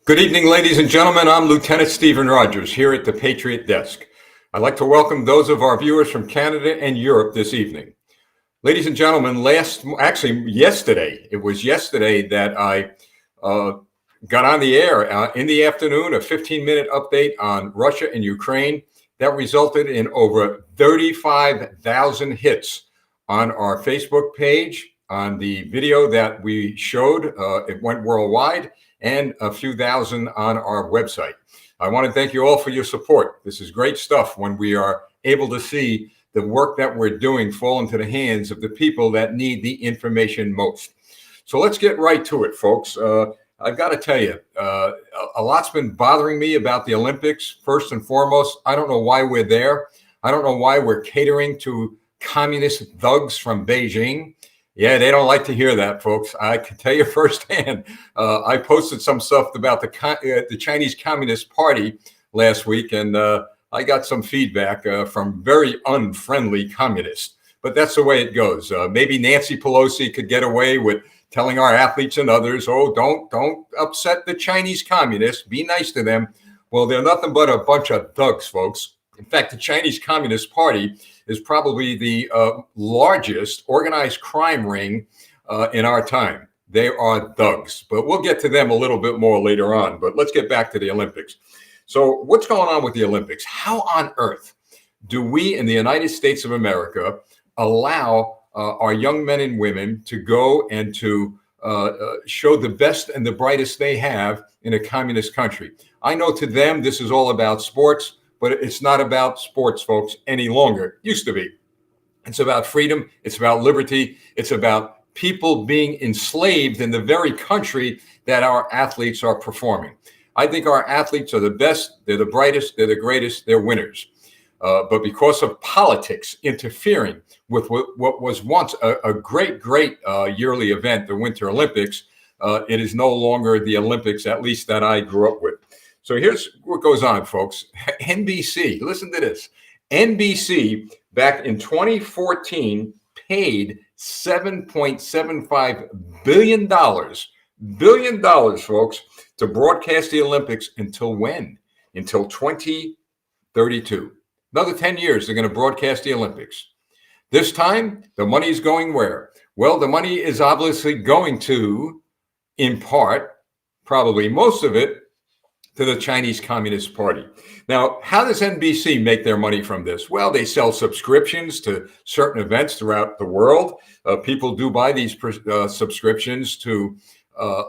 Good evening, ladies and gentlemen. I'm Lieutenant Stephen Rogers here at the Patriot Desk. I'd like to welcome those of our viewers from Canada and Europe this evening. Ladies and gentlemen, yesterday, it was yesterday that I got on the air in the afternoon, a 15-minute update on Russia and Ukraine that resulted in over 35,000 hits on our Facebook page, on the video that we showed. It went worldwide, and a few thousand on our website. I want to thank you all for your support. This is great stuff when we are able to see the work that we're doing fall into the hands of the people that need the information most. So let's get right to it, folks. I've got to tell you, a lot's been bothering me about the Olympics. First and foremost, I don't know why we're there. I don't know why we're catering to communist thugs from Beijing. Yeah, they don't like to hear that, folks. I can tell you firsthand. I posted some stuff about the Chinese Communist Party last week, and I got some feedback from very unfriendly communists. But that's the way it goes. Maybe Nancy Pelosi could get away with telling our athletes and others, "Oh, don't upset the Chinese communists. Be nice to them." Well, they're nothing but a bunch of thugs, folks. In fact, the Chinese Communist Party is probably the largest organized crime ring in our time. They are thugs, but we'll get to them a little bit more later on. But let's get back to the Olympics. So what's going on with the Olympics? How on earth do we in the United States of America allow our young men and women to go and to show the best and the brightest they have in a communist country? I know to them this is all about sports, but it's not about sports, folks, any longer. It used to be. It's about freedom. It's about liberty. It's about people being enslaved in the very country that our athletes are performing. I think our athletes are the best. They're the brightest. They're the greatest. They're winners. But because of politics interfering with what was once a great yearly event, the Winter Olympics, it is no longer the Olympics, at least that I grew up with. So here's what goes on, folks. NBC, listen to this. NBC back in 2014 paid $7.75 billion, folks, to broadcast the Olympics until when? Until 2032. Another 10 years, they're going to broadcast the Olympics. This time, the money is going where? Well, the money is obviously going to, in part, probably most of it, to the Chinese Communist Party. Now, how does NBC make their money from this? Well, they sell subscriptions to certain events throughout the world. People do buy these subscriptions to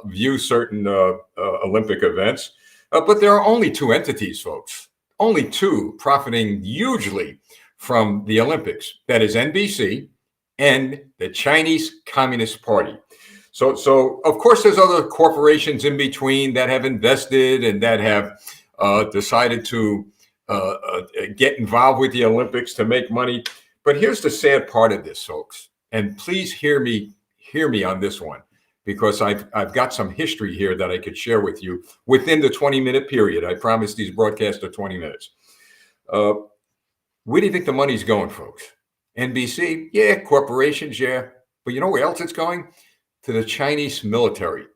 view certain Olympic events. But there are only two entities, folks. Only two profiting hugely from the Olympics. That is NBC and the Chinese Communist Party. So of course, there's other corporations in between that have invested and that have decided to get involved with the Olympics to make money. But here's the sad part of this, folks. And please hear me on this one, because I've got some history here that I could share with you within the 20-minute period. I promise these broadcasts are 20 minutes. Where do you think the money's going, folks? NBC? Yeah. Corporations? Yeah. But you know where else it's going? To the Chinese military.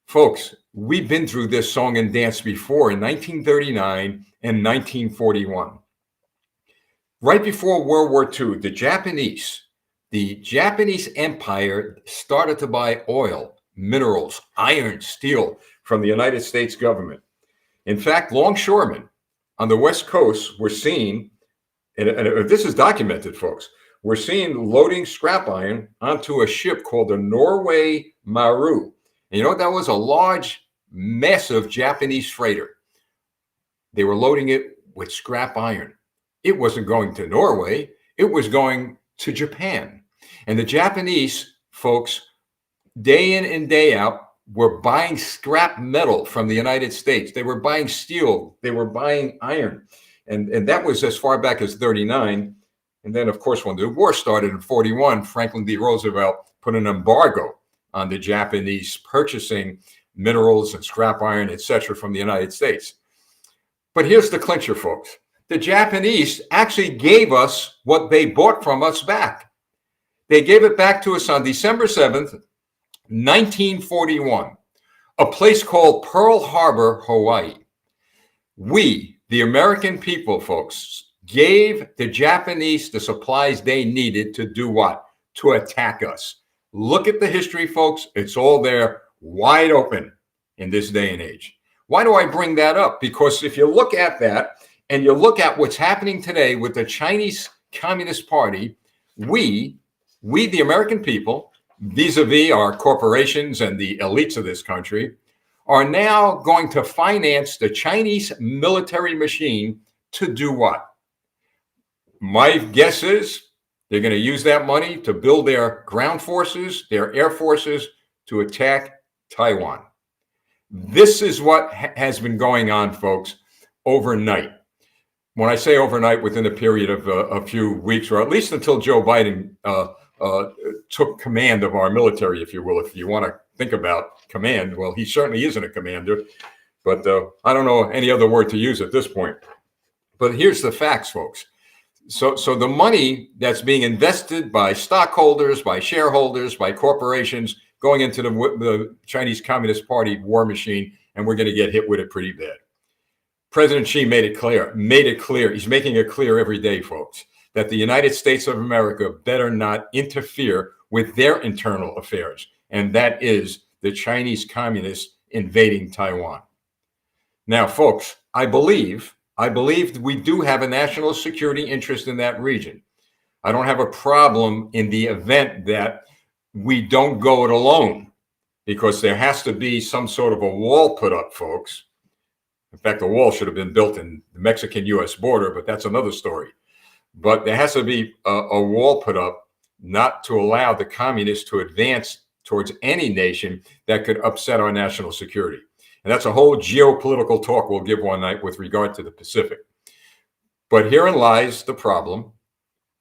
Folks, we've been through this song and dance before in 1939 and 1941. Right before World War II, the Japanese empire started to buy oil, minerals, iron, steel from the United States government. In fact, longshoremen on the West Coast were seen, and this is documented, folks, we're seen loading scrap iron onto a ship called the Norway Maru. And you know, that was a large, massive Japanese freighter. They were loading it with scrap iron. It wasn't going to Norway. It was going to Japan. And the Japanese folks, day in and day out, were buying scrap metal from the United States. They were buying steel. They were buying iron. And that was as far back as 39. And then, of course, when the war started in 41, Franklin D. Roosevelt put an embargo on the Japanese purchasing minerals and scrap iron, etc., from the United States. But here's the clincher, folks. The Japanese actually gave us what they bought from us back. They gave it back to us on December 7th, 1941. a place called Pearl Harbor, Hawaii. We, the American people, folks, gave the Japanese the supplies they needed to do what? To attack us. Look at the history, folks. It's all there, wide open in this day and age. Why do I bring that up? Because if you look at that and you look at what's happening today with the Chinese Communist Party, we, the American people, vis-a-vis our corporations and the elites of this country, are now going to finance the Chinese military machine to do what? My guess is they're going to use that money to build their ground forces, their air forces, to attack Taiwan. This is what has been going on, folks, overnight. When I say overnight, within a period of a few weeks, or at least until Joe Biden took command of our military, if you will. If you want to think about command, well, he certainly isn't a commander, but I don't know any other word to use at this point. But here's the facts, folks. So the money that's being invested by stockholders, by shareholders, by corporations, going into the Chinese Communist Party war machine, and we're going to get hit with it pretty bad. President Xi made it clear. He's making it clear every day, folks, that the United States of America better not interfere with their internal affairs, and that is the Chinese communists invading Taiwan. Now, folks, I believe we do have a national security interest in that region. I don't have a problem in the event that we don't go it alone, because there has to be some sort of a wall put up, folks. In fact, the wall should have been built in the Mexican-U.S. border, but that's another story. But there has to be a wall put up not to allow the communists to advance towards any nation that could upset our national security. And that's a whole geopolitical talk we'll give one night with regard to the Pacific. But herein lies the problem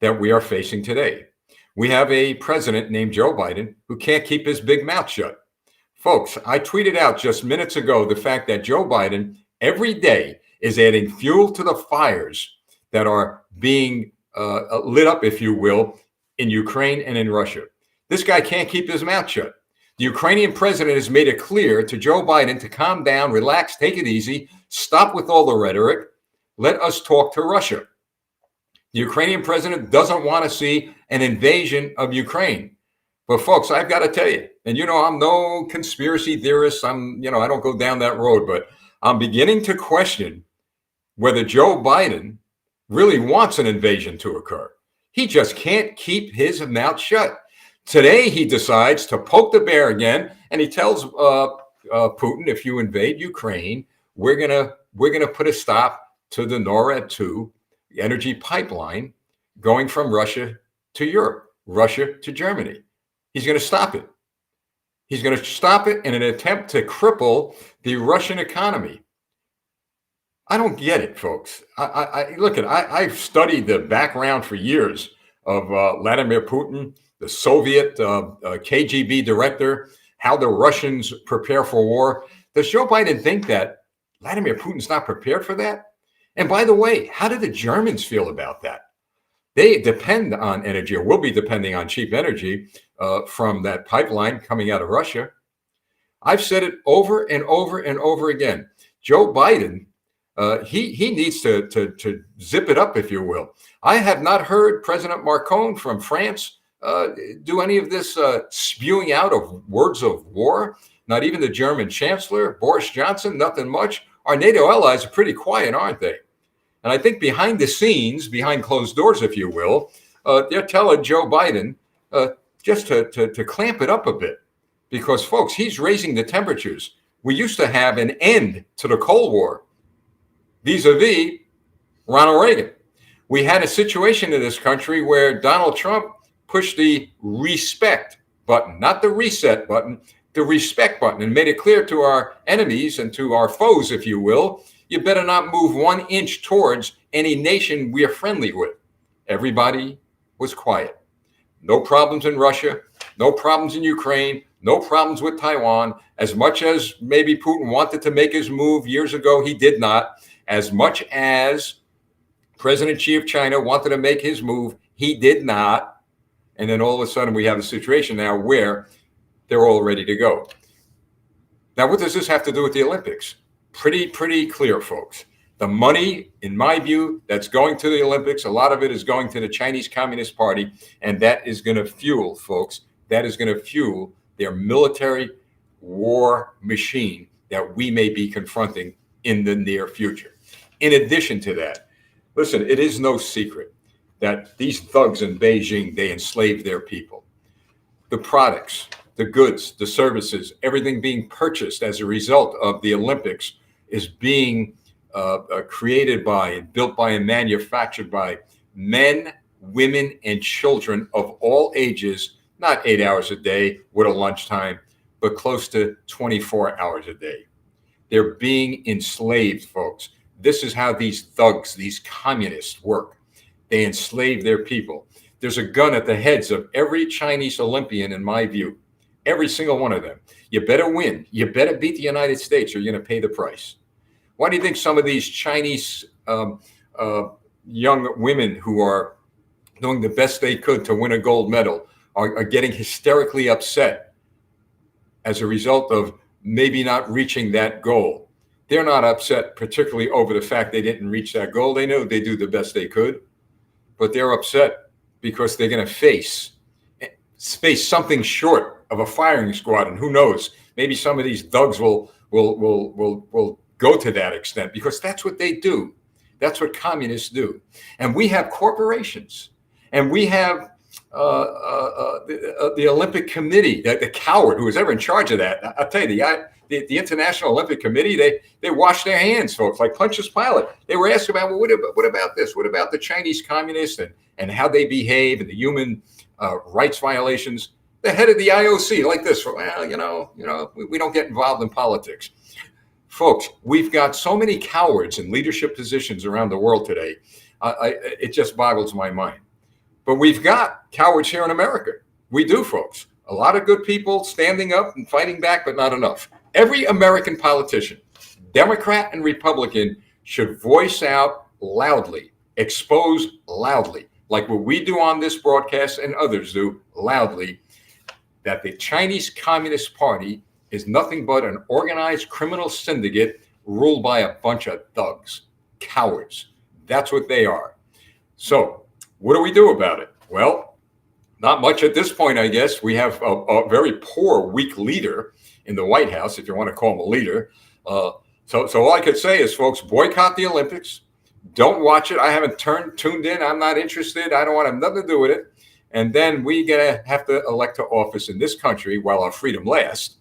that we are facing today. We have a president named Joe Biden who can't keep his big mouth shut. Folks, I tweeted out just minutes ago the fact that Joe Biden every day is adding fuel to the fires that are being lit up, if you will, in Ukraine and in Russia. This guy can't keep his mouth shut. The Ukrainian president has made it clear to Joe Biden to calm down, relax, take it easy, stop with all the rhetoric. Let us talk to Russia. The Ukrainian president doesn't want to see an invasion of Ukraine. But folks, I've got to tell you, and I'm no conspiracy theorist. I don't go down that road, but I'm beginning to question whether Joe Biden really wants an invasion to occur. He just can't keep his mouth shut. Today, he decides to poke the bear again, and he tells Putin, if you invade Ukraine, we're gonna put a stop to the NORAD 2 energy pipeline going from Russia to Europe, Russia to Germany. He's going to stop it. He's going to stop it in an attempt to cripple the Russian economy. I don't get it, folks. I've studied the background for years of Vladimir Putin, the Soviet KGB director, how the Russians prepare for war. Does Joe Biden think that Vladimir Putin's not prepared for that? And by the way, how do the Germans feel about that? They depend on energy, or will be depending on cheap energy from that pipeline coming out of Russia. I've said it over and over and over again. Joe Biden, he needs to zip it up, if you will. I have not heard President Macron from France do any of this spewing out of words of war. Not even the German Chancellor, Boris Johnson, nothing much. Our NATO allies are pretty quiet, aren't they? And I think behind the scenes, behind closed doors, if you will, they're telling Joe Biden just to clamp it up a bit. Because, folks, he's raising the temperatures. We used to have an end to the Cold War vis-a-vis Ronald Reagan. We had a situation in this country where Donald Trump pushed the respect button, not the reset button, the respect button, and made it clear to our enemies and to our foes, if you will, you better not move 1 inch towards any nation we are friendly with. Everybody was quiet. No problems in Russia, no problems in Ukraine, no problems with Taiwan. As much as maybe Putin wanted to make his move years ago, he did not. As much as President Xi of China wanted to make his move, he did not. And then all of a sudden we have a situation now where they're all ready to go. Now, what does this have to do with the Olympics? Pretty clear, folks. The money, in my view, that's going to the Olympics, a lot of it is going to the Chinese Communist Party, and that is going to fuel, folks, that is going to fuel their military war machine that we may be confronting in the near future. In addition to that, listen, it is no secret that these thugs in Beijing, they enslave their people. The products, the goods, the services, everything being purchased as a result of the Olympics is being created by and built by and manufactured by men, women, and children of all ages, not 8 hours a day with a lunchtime, but close to 24 hours a day. They're being enslaved, folks. This is how these thugs, these communists work. They enslave their people. There's a gun at the heads of every Chinese Olympian, in my view, every single one of them. You better win. You better beat the United States or you're going to pay the price. Why do you think some of these Chinese young women who are doing the best they could to win a gold medal are getting hysterically upset as a result of maybe not reaching that goal? They're not upset particularly over the fact they didn't reach that goal. They know they do the best they could, but they're upset because they're going to face something short of a firing squad. And who knows, maybe some of these thugs will go to that extent, because that's what they do. That's what communists do. And we have corporations, and we have the Olympic Committee, the coward who was ever in charge of that. I'll tell you, the International Olympic Committee, they wash their hands, folks, like Pontius Pilate. They were asked about, well, what about this? What about the Chinese communists and how they behave and the human rights violations? The head of the IOC, like this, well, we don't get involved in politics. Folks, we've got so many cowards in leadership positions around the world today. It just boggles my mind. But we've got cowards here in America. We do, folks. A lot of good people standing up and fighting back, but not enough. Every American politician, Democrat and Republican, should voice out loudly, expose loudly, like what we do on this broadcast and others do loudly, that the Chinese Communist Party is nothing but an organized criminal syndicate ruled by a bunch of thugs, cowards. That's what they are. So what do we do about it? Well, not much at this point, I guess. We have a very poor, weak leader in the White House, if you want to call him a leader. So all I could say is, folks, boycott the Olympics. Don't watch it. I haven't tuned in. I'm not interested. I don't want to have nothing to do with it. And then we have to elect to office in this country, while our freedom lasts,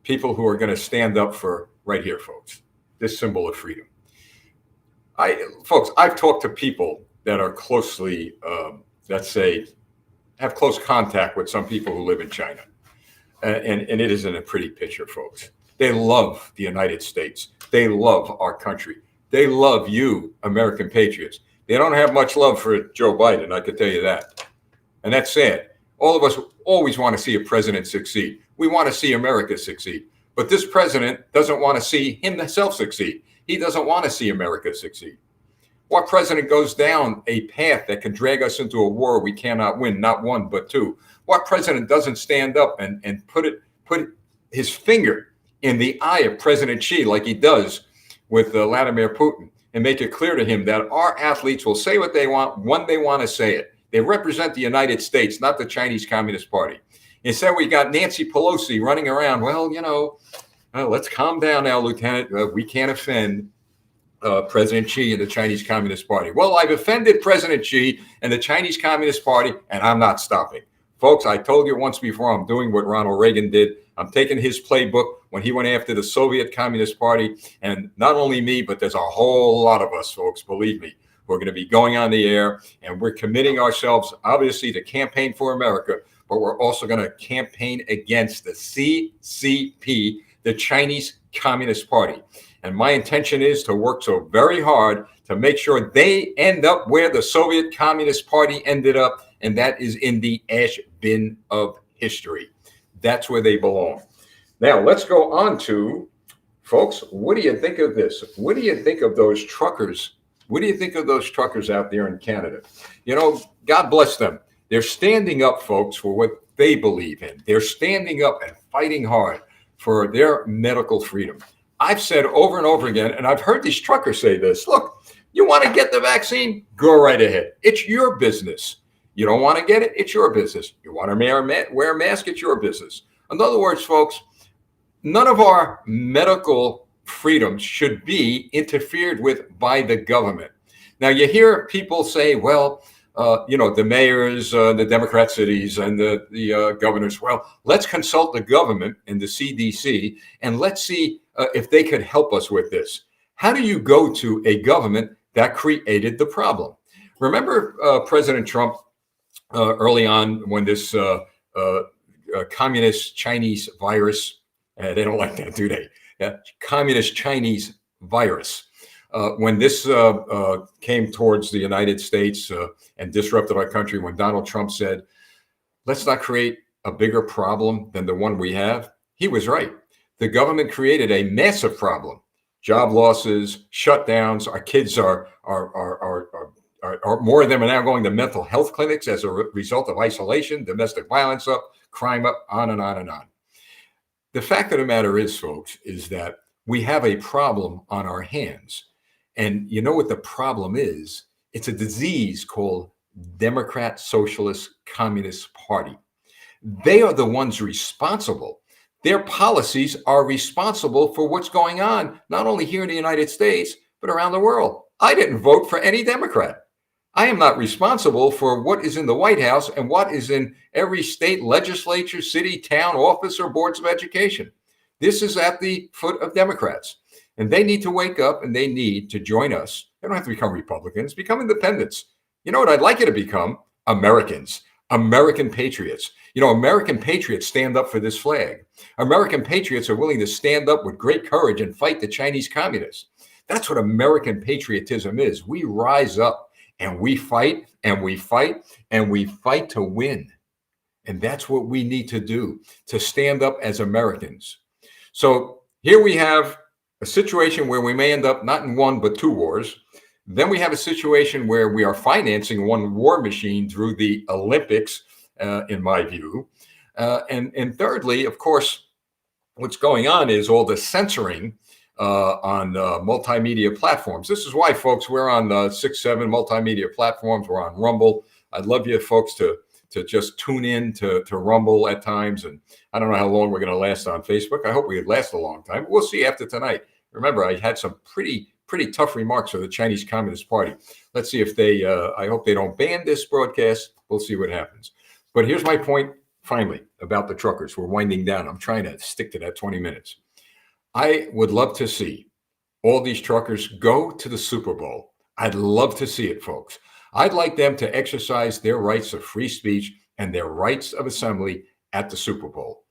people who are going to stand up for right here, folks, this symbol of freedom. Folks, I've talked to people that are closely, let's say, have close contact with some people who live in China. And it isn't a pretty picture, folks. They love the United States. They love our country. They love you, American patriots. They don't have much love for Joe Biden, I can tell you that. And that's sad. All of us always want to see a president succeed. We want to see America succeed. But this president doesn't want to see himself succeed. He doesn't want to see America succeed. What president goes down a path that can drag us into a war we cannot win, not one, but two? What president doesn't stand up and put his finger in the eye of President Xi, like he does with Vladimir Putin, and make it clear to him that our athletes will say what they want when they want to say it? They represent the United States, not the Chinese Communist Party. Instead, we got Nancy Pelosi running around. Well, let's calm down now, Lieutenant. We can't offend President Xi and the Chinese Communist Party. Well, I've offended President Xi and the Chinese Communist Party, and I'm not stopping. Folks, I told you once before, I'm doing what Ronald Reagan did. I'm taking his playbook when he went after the Soviet Communist Party. And not only me, but there's a whole lot of us, folks, believe me, who are going to be going on the air. And we're committing ourselves, obviously, to campaign for America, but we're also going to campaign against the CCP, the Chinese Communist Party. And my intention is to work so very hard to make sure they end up where the Soviet Communist Party ended up, and that is in the ash bin of history. That's where they belong. Now, let's go on to, folks, what do you think of this? What do you think of those truckers? What do you think of those truckers out there in Canada? God bless them. They're standing up, folks, for what they believe in. They're standing up and fighting hard for their medical freedom. I've said over and over again, and I've heard these truckers say this, look, you want to get the vaccine? Go right ahead. It's your business. You don't want to get it? It's your business. You want to wear a mask? It's your business. In other words, folks, none of our medical freedoms should be interfered with by the government. Now, you hear people say, well, the mayors, the Democrat cities and the governors, well, let's consult the government and the CDC and let's see if they could help us with this. How do you go to a government that created the problem? Remember President Trump early on when this communist Chinese virus, they don't like that, do they? Communist Chinese virus. When this came towards the United States and disrupted our country, when Donald Trump said, let's not create a bigger problem than the one we have, he was right. The government created a massive problem. Job losses, shutdowns, our kids are more of them are now going to mental health clinics as a result of isolation, domestic violence up, crime up, on and on and on. The fact of the matter is, folks, is that we have a problem on our hands. And you know what the problem is? It's a disease called Democrat Socialist Communist Party. They are the ones responsible. Their policies are responsible for what's going on, not only here in the United States, but around the world. I didn't vote for any Democrat. I am not responsible for what is in the White House and what is in every state legislature, city, town, office, or boards of education. This is at the foot of Democrats. And they need to wake up and they need to join us. They don't have to become Republicans, become independents. You know what I'd like you to become? Americans, American patriots. American patriots stand up for this flag. American patriots are willing to stand up with great courage and fight the Chinese communists. That's what American patriotism is. We rise up and we fight and we fight and we fight to win. And that's what we need to do, to stand up as Americans. So here we have a situation where we may end up not in one, but two wars. Then we have a situation where we are financing one war machine through the Olympics, in my view. And thirdly, of course, what's going on is all the censoring on multimedia platforms. This is why, folks, we're on 6, 7 multimedia platforms. We're on Rumble. I'd love you folks to just tune in to Rumble at times. And I don't know how long we're going to last on Facebook. I hope we last a long time. We'll see after tonight. Remember, I had some pretty tough remarks for the Chinese Communist Party. Let's see if they, I hope they don't ban this broadcast. We'll see what happens. But here's my point, finally, about the truckers. We're winding down. I'm trying to stick to that 20 minutes. I would love to see all these truckers go to the Super Bowl. I'd love to see it, folks. I'd like them to exercise their rights of free speech and their rights of assembly at the Super Bowl.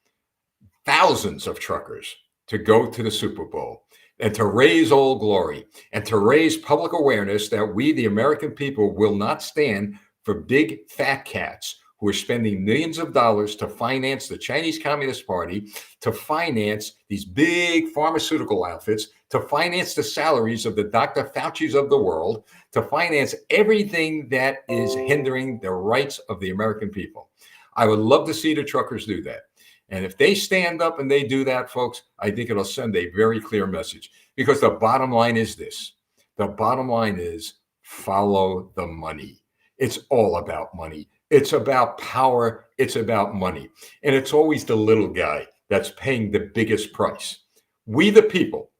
Thousands of truckers to go to the Super Bowl and to raise Old Glory and to raise public awareness that we, the American people, will not stand for big fat cats who are spending millions of dollars to finance the Chinese Communist Party, to finance these big pharmaceutical outfits, to finance the salaries of the Dr. Fauci's of the world, to finance everything that is hindering the rights of the American people. I would love to see the truckers do that. And if they stand up and they do that, folks, I think it'll send a very clear message, because the bottom line is this. The bottom line is follow the money. It's all about money. It's about power. It's about money. And it's always the little guy that's paying the biggest price. We, the people,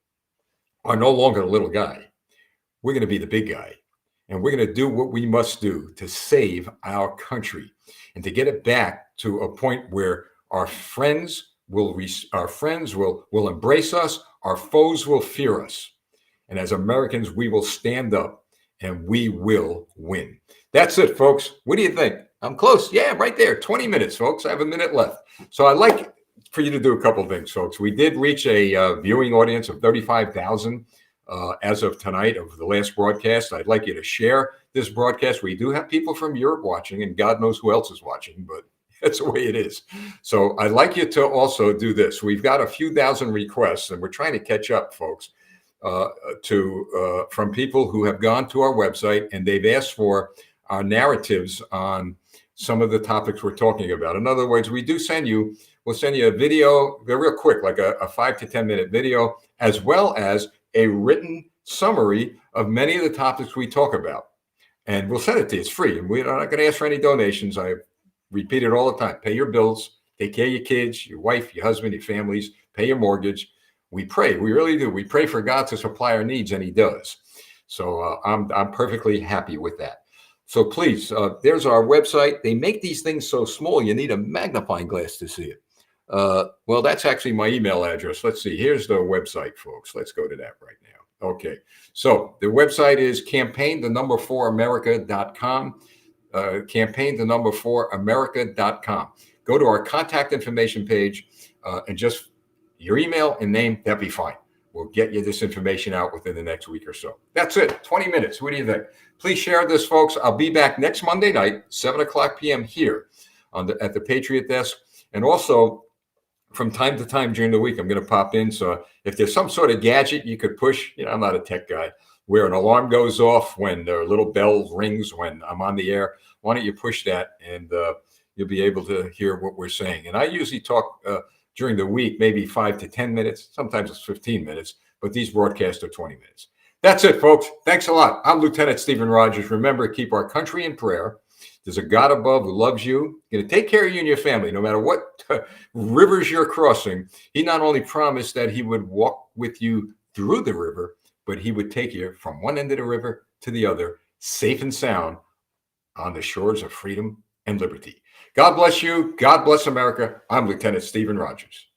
are no longer the little guy. We're going to be the big guy. And we're going to do what we must do to save our country and to get it back to a point where our friends will embrace us. Our foes will fear us. And as Americans, we will stand up and we will win. That's it, folks. What do you think? I'm close. Yeah, right there. 20 minutes, folks. I have a minute left. So I'd like for you to do a couple of things, folks. We did reach a viewing audience of 35,000 as of tonight of the last broadcast. I'd like you to share this broadcast. We do have people from Europe watching, and God knows who else is watching, but that's the way it is. So I'd like you to also do this. We've got a few thousand requests, and we're trying to catch up, folks, from people who have gone to our website, and they've asked for our narratives on some of the topics we're talking about. In other words, we do send you We'll send you a video. They're real quick, like a 5 to 10 minute video, as well as a written summary of many of the topics we talk about. And we'll send it to you. It's free. And we're not going to ask for any donations. I repeat it all the time. Pay your bills, take care of your kids, your wife, your husband, your families, pay your mortgage. We pray. We really do. We pray for God to supply our needs, and he does. So I'm perfectly happy with that. So please, there's our website. They make these things so small, you need a magnifying glass to see it. Well, that's actually my email address. Let's see. Here's the website, folks. Let's go to that right now. Okay. So the website is campaign4america.com. Campaign4america.com. Go to our contact information page and just your email and name. That'd be fine. We'll get you this information out within the next week or so. That's it. 20 minutes. What do you think? Please share this, folks. I'll be back next Monday night, 7:00 p.m. here at the Patriot Desk. And also, from time to time during the week, I'm going to pop in. So if there's some sort of gadget you could push, I'm not a tech guy, where an alarm goes off when the little bell rings when I'm on the air, why don't you push that and you'll be able to hear what we're saying. And I usually talk during the week, maybe 5 to 10 minutes. Sometimes it's 15 minutes, but these broadcasts are 20 minutes. That's it, folks. Thanks a lot. I'm Lieutenant Stephen Rogers. Remember, keep our country in prayer. There's a God above who loves you. He's going to take care of you and your family, no matter what rivers you're crossing. He not only promised that he would walk with you through the river, but he would take you from one end of the river to the other, safe and sound, on the shores of freedom and liberty. God bless you. God bless America. I'm Lieutenant Stephen Rogers.